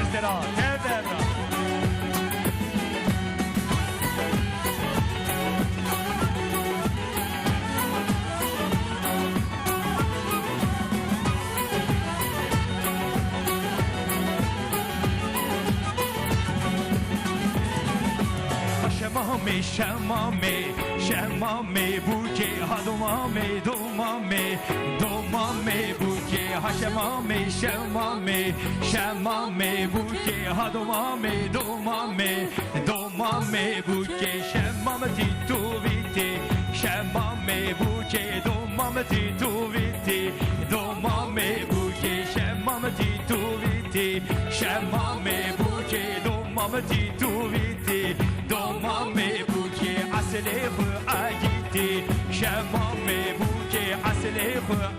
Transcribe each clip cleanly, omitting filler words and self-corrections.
استرا تبرا شمامي شمامي شمامي بوجي هدومامي دومامي دومامي بوجي هشمامي شمامي شمامي بوجي هدومامي دومامي دومامي بوجي شمامتي توبيتي شمامي بوجي دومامتي توبيتي دومامي بوجي شمامتي توبيتي شمامي بوجي دومامتي توبيتي دومامي بوجي عسلي خاجيتي شمامي بوجي عسلي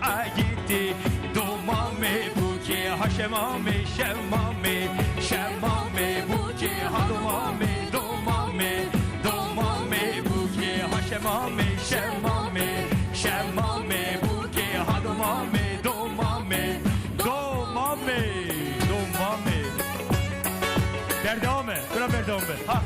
خاجيتي دومامي بوجي هشمامي شمامي شمامي بوجي هدومامي دومامي دومامي بوجي هشمامي شمامي شمامي بوجي هدومامي دومامي دومامي دومامي بردامه برا بردامه ها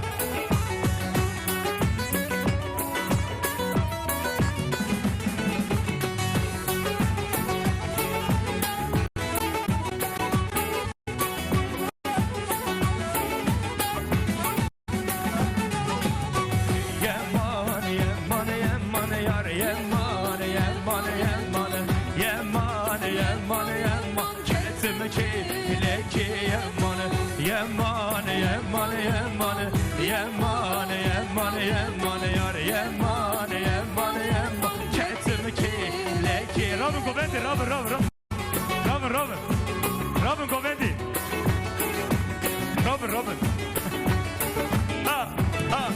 يمان يمان يمان يمان يمان يمان يار يمان يمان يمان كتم كي لكي رابن كوفندي رابن رابن رابن رابن رابن كوفندي رابن رابن ها ها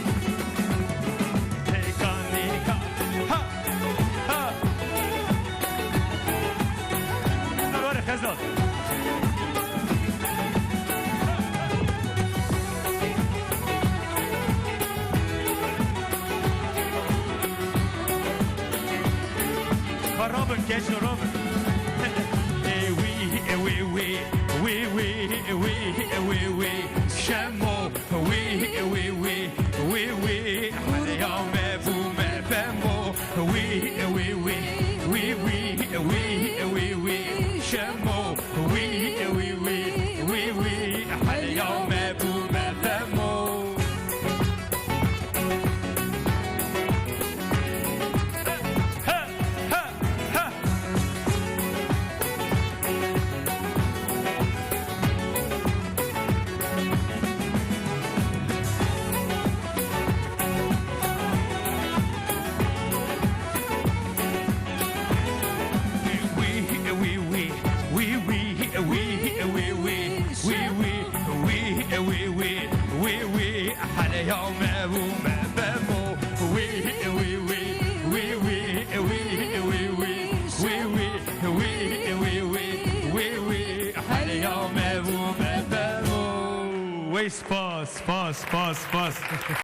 تيكانيكا ها ها نوار خزال Robin, catch the Robin. We, Shamo, we, Haleame, Vume, Femo, we, Shamo, we, Haleame, Vume, Femo. يوم أبو مبابو وي سباس